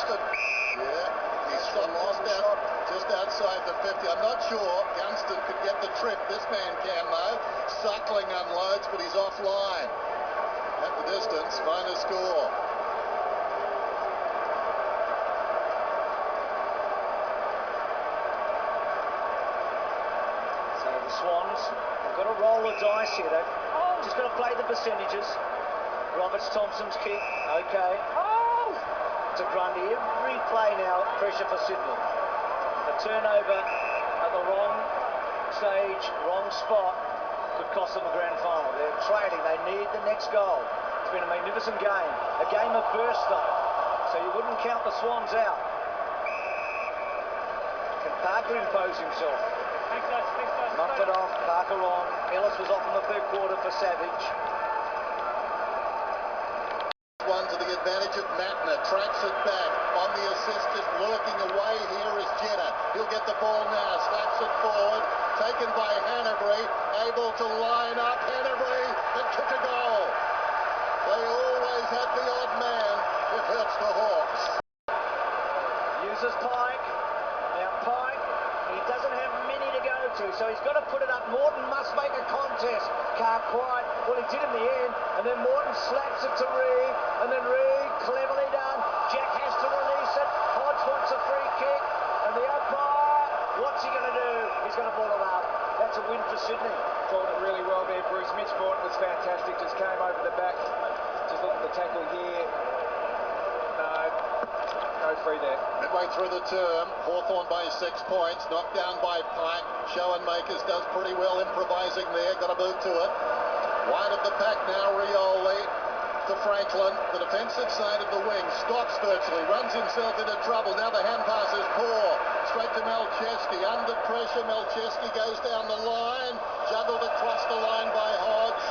Gunston. Yeah, he's shot just outside the 50. I'm not sure Gunston could get the trip. This man can, though. Suckling unloads, but he's offline. At the distance, final score. So the Swans have got to roll the dice here. They've just got to play the percentages. Roberts Thompson's kick, okay. To Grundy. Every play now, pressure for Sydney. A turnover at the wrong stage, wrong spot, could cost them a grand final. They're trailing. They need the next goal. It's been a magnificent game. A game of burst, though. So you wouldn't count the Swans out. Can Parker impose himself? Knocked it off. Parker on. Ellis was off in the third quarter for Savage. One to the advantage of Matner, tracks it back, on the assist, just lurking away here is Jenner. He'll get the ball now, slaps it forward, taken by Hanbury, able to line up Hanbury and kick a goal. They always have the odd man, it hurts the Hawks. Uses Pike, now Pike, he doesn't have many to go to, so he's got to put it up. Morton must make a contest. Can't quite. Well, he did in the end, and then Morton slaps it to Reed, and then Reed, cleverly done. Jack has to release it. Hodge wants a free kick, and the umpire, what's he going to do? He's going to ball it up. That's a win for Sydney. Called it really well there, Bruce. Mitch Morton was fantastic. Just came over the back. Just look at the tackle here. No free there. Midway through the term, Hawthorn by 6 points, knocked down by Pike. Schoenmakers does pretty well improvising there, got a boot to it. Wide of the pack now, Rioli to Franklin, the defensive side of the wing, stops virtually, runs himself into trouble. Now the hand pass is poor, straight to Melcheski, under pressure, Melcheski goes down the line, juggled across the line by Hodge.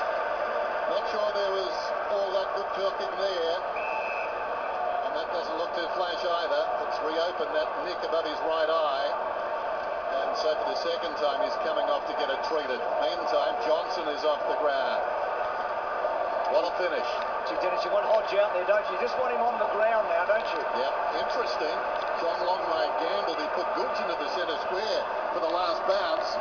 Not sure there was all that good talking there. That doesn't look too flash either. It's reopened that nick above his right eye. And so for the second time he's coming off to get it treated. Meantime, Johnson is off the ground. What a finish. Gee, Dennis, you want Hodge out there, don't you? You just want him on the ground now, don't you? Yep, interesting. John Longmay gambled. He put Gooch into the centre square for the last bounce.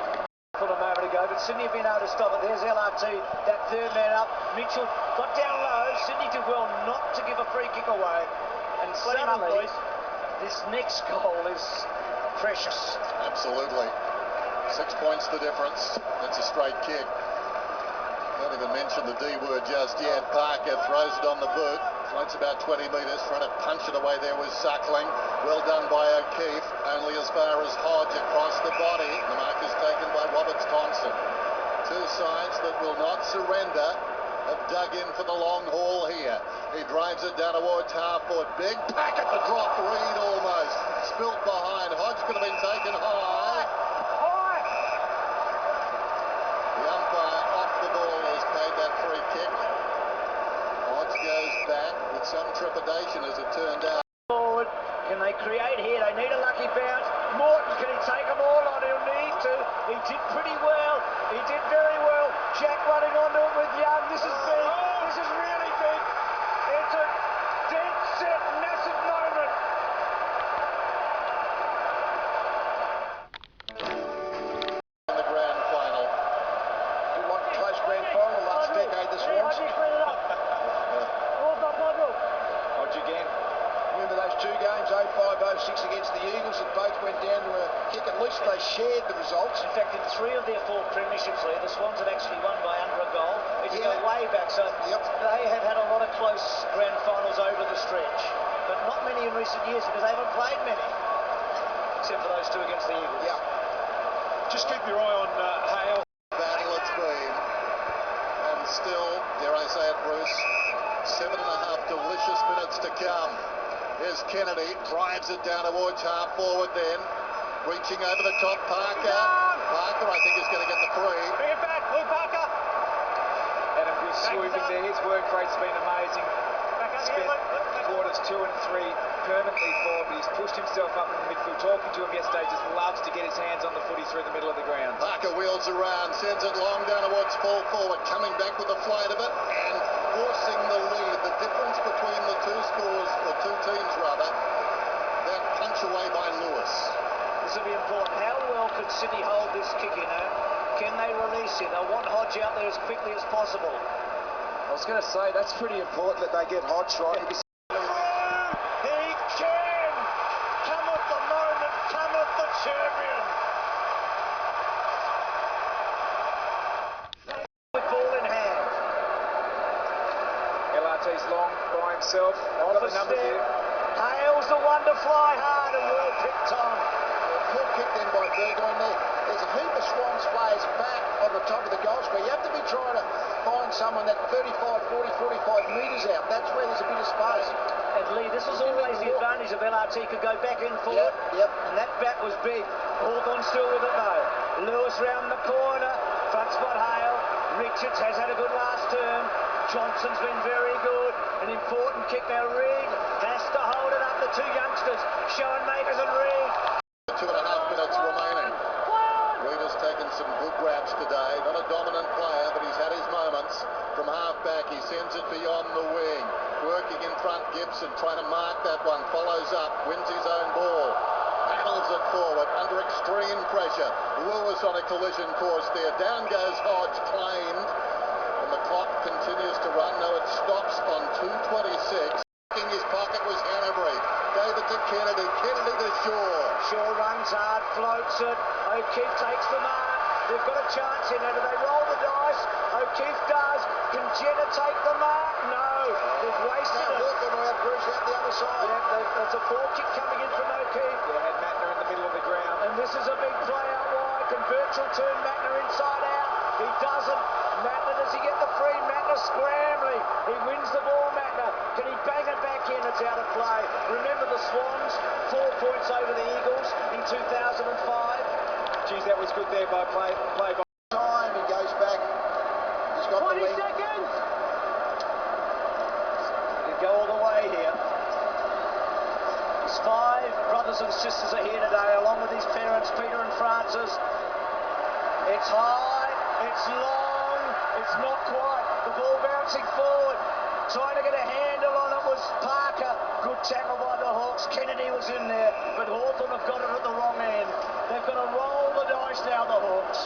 For a moment ago, but Sydney have been able to stop it. There's LRT, that third man up. Mitchell got down low. Sydney did well not to give a free kick away. And suddenly, this next goal is precious. Absolutely. 6 points the difference. That's a straight kick. Don't even mention the D word just yet. Parker throws it on the boot. Floats about 20 metres, trying to punch it away there with Suckling. Well done by O'Keefe. Only as far as Hodge across the body. The mark is taken by Roberts Thompson. Two sides that will not surrender have dug in for the long haul here. He drives it down towards half-foot. Big pack at the drop. Reed almost spilt behind. Hodge could have been taken high. The umpire off the ball has paid that free kick. Hodge goes back with some trepidation as it turned out. Forward. Can they create here? They need a lucky bounce. Morton, can he take them all on? He'll need to. He did pretty well. He did very well. Jack running onto it with Young. This is big. This is really big. It's a dead set, massive moment. In the grand final. Did like a close grand final last decade, the Swans. Hodge again. Remember those two games, 05-06 against the Eagles, that both went down to a kick. At least they shared the results. In fact, in 3 of their 4 premierships there, the Swans have actually won by under a goal. If you go way back, so they have had a lot of close grand finals over the stretch, but not many in recent years because they haven't played many, except for those 2 against the Eagles. Yeah. Just keep your eye on Hale. Battle it's been, and still, dare I say it, Bruce, 7.5 delicious minutes to come. Here's Kennedy, drives it down towards half forward then, reaching over the top, Parker. Parker, I think, is going to get the free. Bring it back, Luke Parker. Adam Good swooping there. His work rate's been amazing. Spent quarters 2 and 3 permanently forward, but he's pushed himself up in the midfield. Talking to him yesterday, just loves to get his hands on the footy through the middle of the ground. Parker wheels around, sends it long down towards full forward, coming back with the flight of it and forcing the lead. The difference between the two scores, or two teams rather, Sydney hold this kick in her? Can they release it? They want Hodge out there as quickly as possible. I was going to say, that's pretty important that they get Hodge right. He can! Cometh the moment, cometh the champion! With ball in hand. LRT's long by himself. Off a step. Hale's the one to fly hard and well picked Tom. Good kicked in by Burgoyne there. There's a heap of Swans players back on the top of the goal square. You have to be trying to find someone that 35, 40, 45 metres out. That's where there's a bit of space. And Lee, this was always the advantage of LRT, could go back and forward. Yep. And that bat was big. Hawthorn still with it though. Lewis round the corner. Front spot Hale. Richards has had a good last term. Johnson's been very good. An important kick now. Reid has to hold it up. The two youngsters, Schoenmakers and Reid. 2.5 minutes remaining. Reid has taken some good grabs today. Not a dominant player, but he's had his moments. From half-back, he sends it beyond the wing. Working in front, Gibson trying to mark that one. Follows up, wins his own ball. Paddles it forward under extreme pressure. Lewis on a collision course there. Down goes Hodge, claimed. And the clock continues to run. No, it stops on 2:26. In his pocket was Hanbury. Gave it to Kennedy. Kennedy to Shaw. Shaw runs hard, floats it. O'Keefe takes the mark. They've got a chance in it. Do they roll the dice? O'Keefe does. Can Jenner take the mark? No. They've wasted it. Hawthorn out, Bruce out the other side. Yeah, there's a ball kick coming in from O'Keefe. Yeah, had Mattner in the middle of the ground. And this is a big play out wide. Can Birchall turn Mattner inside out? He doesn't. Mattner, does he get the free? Mattner scrambling. He wins the ball, Mattner. Can he bang it back in? It's out of play. Remember the Swans, 4 points over the Eagles in 2005. Geez, that was good there by play by Time, he goes back. He's got 20 the wing. seconds. He could go all the way here. His 5 brothers and sisters are here today, along with his parents, Peter and Francis. It's high, it's long, it's not quite. The ball bouncing forward. Trying to get a handle on it was Parker. Good tackle by the Hawks. Kennedy was in there, but Hawthorn have got it at the wrong end. They've got to roll the dice now, the Hawks.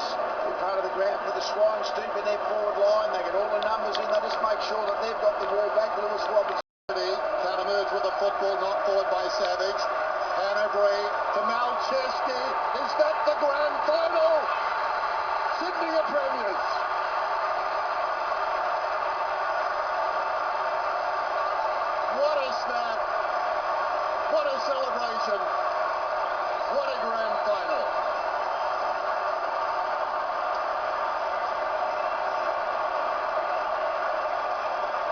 Part of the ground for the Swans, deep in their forward line. They get all the numbers in. They just make sure that they've got the ball back. Lewis Roberts. Can't emerge with the football, knocked forward by Savage. Hanbury to Malcheski. Is that the grand final? Sydney are premiers. What a snap. What a celebration. What a grand final.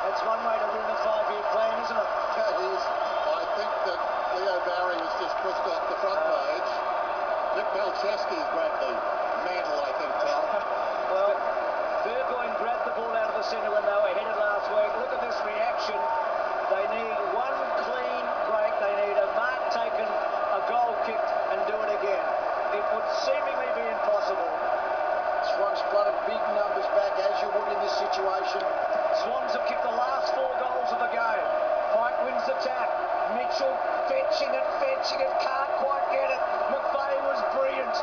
That's one way to win a 5-year plan, isn't it? That is. I think that Leo Barry was just pushed off the front page. Nick Malcheski's grabbed the mantle, I think, Tom. Well, Burgoyne grabbed the ball out of the centre when they were headed last week. Look at this reaction. They need one clean break. They need a mark taken, a goal kicked, and do it again. It would seemingly be impossible. Swans flooded big numbers back, as you would in this situation. Swans have kicked the last 4 goals of the game. Pike wins the tap. Mitchell fetching it, can't quite get it. McVeigh was brilliant.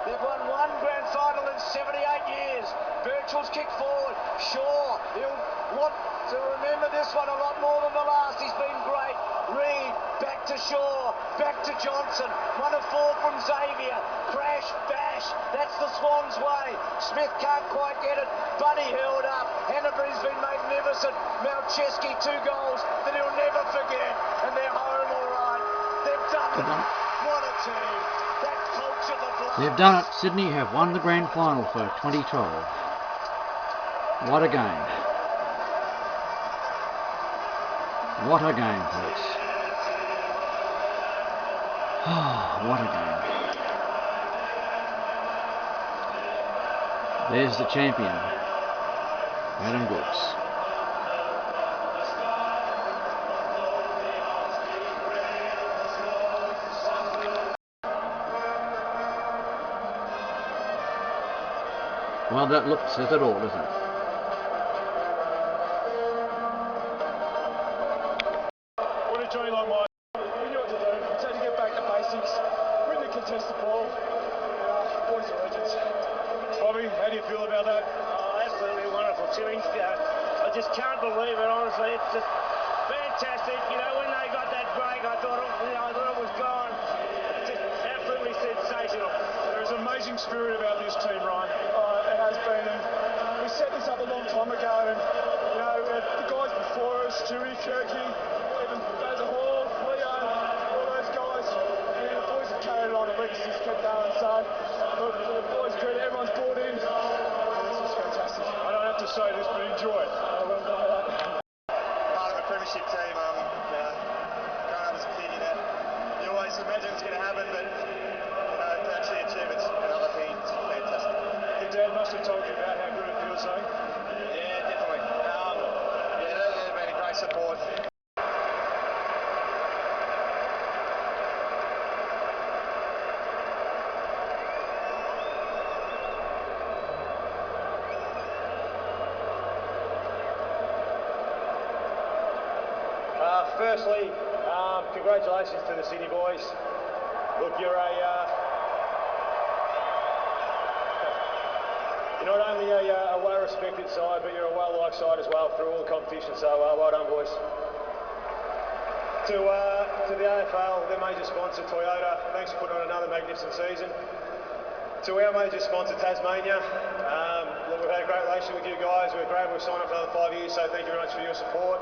They've won 1 grand final in 78 years. Birchall's kicked forward. Shaw, he'll want to remember this one a lot more than the last. He's been great. Reid, back to Shaw, back to Johnson. 1 of 4 from Xavier. Crash, bash. That's the Swans' way. Smith can't quite get it. Buddy held up. Hanbury's been magnificent. Malcheski 2 goals that he'll never forget. And they're home all right. They've done it. What a team. That culture, the blood. They've done it. Sydney have won the grand final for 2012. What a game. What a game, folks. Oh, what a game. There's the champion, Adam Goods. Well, that look says it all, doesn't it? What a journey like mine. We knew what to do. It's had to get back to basics, win the contested ball. boys are legends. Bobby, how do you feel about that? Oh, absolutely wonderful, Timmy. I just can't believe it, honestly. It's just fantastic. You know, when they got that break, I thought it was gone. It's just absolutely sensational. There's an amazing spirit about this team, Ryan. It has been. And we set this up a long time ago, and you know, the guys before us, Stewie, Kirky, even Basil Hall, Leo, all those guys, and the boys have carried it on. The legacy's kept going. So, look, for the boys' credit, everyone's bought in. This is fantastic. I don't have to say this, but enjoy it. Part of a premiership team, growing up as a kid, you always imagine it's going to happen, but to actually achieve it's another thing. It's fantastic. Your dad must have told you about how good it feels, eh? Yeah, definitely. They've been a great support. Firstly, congratulations to the Sydney boys. Look, you're not only a well-respected side, but you're a well-liked side as well through all the competition. So well done, boys. To the AFL, their major sponsor Toyota, thanks for putting on another magnificent season. To our major sponsor Tasmania, look, we've had a great relationship with you guys. We're great. We've signed up for another 5 years, so thank you very much for your support.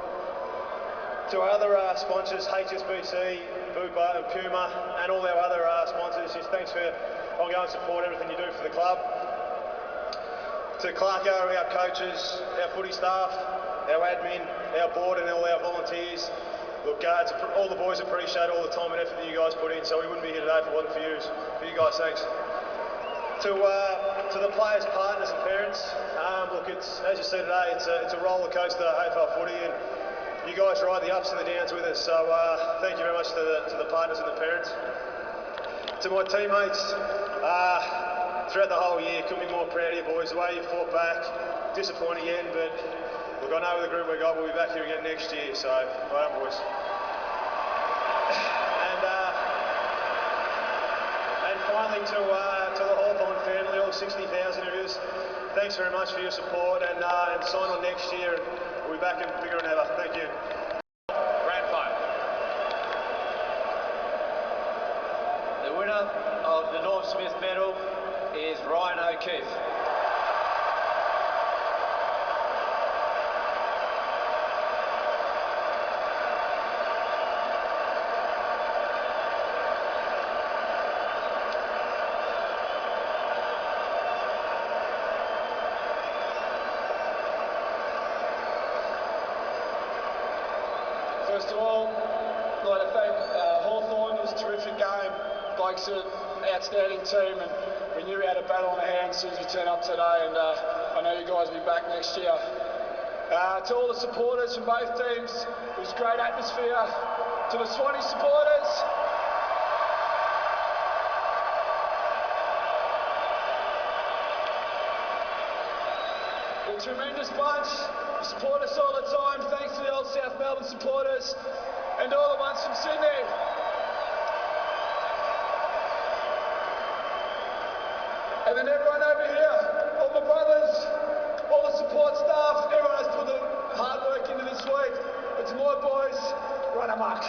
To our other sponsors, HSBC, Bupa and Puma, and all our other sponsors, just thanks for ongoing support, everything you do for the club. To Clarko, our coaches, our footy staff, our admin, our board and all our volunteers, look, all the boys appreciate all the time and effort that you guys put in, so we wouldn't be here today if it wasn't for you guys, thanks. To the players, partners and parents, look, it's, as you said today, it's a roller coaster AFL footy, and you guys ride the ups and the downs with us, so thank you very much to the partners and the parents. To my teammates, throughout the whole year, couldn't be more proud of you boys, the way you fought back, disappointing again, but look, I know with the group we got, we'll be back here again next year, so well done, boys. And finally to the Hawthorn family, all 60,000 of you, thanks very much for your support, and sign on next year. We'll be back and bigger than ever. Thank you. Grand Final. The winner of the Norm Smith medal is Ryan O'Keefe. First of all, I'd like to thank Hawthorn. It was a terrific game. Blokes are an outstanding team, and we knew we had a battle on our hands as soon as we turned up today, and I know you guys will be back next year. To all the supporters from both teams, it was a great atmosphere. To the Swanee supporters, a tremendous bunch. You support us all the time. Thanks to the old South Melbourne supporters and all the ones from Sydney. And then everyone over here, all my brothers, all the support staff, everyone has put the hard work into this week. But to my boys, run amok.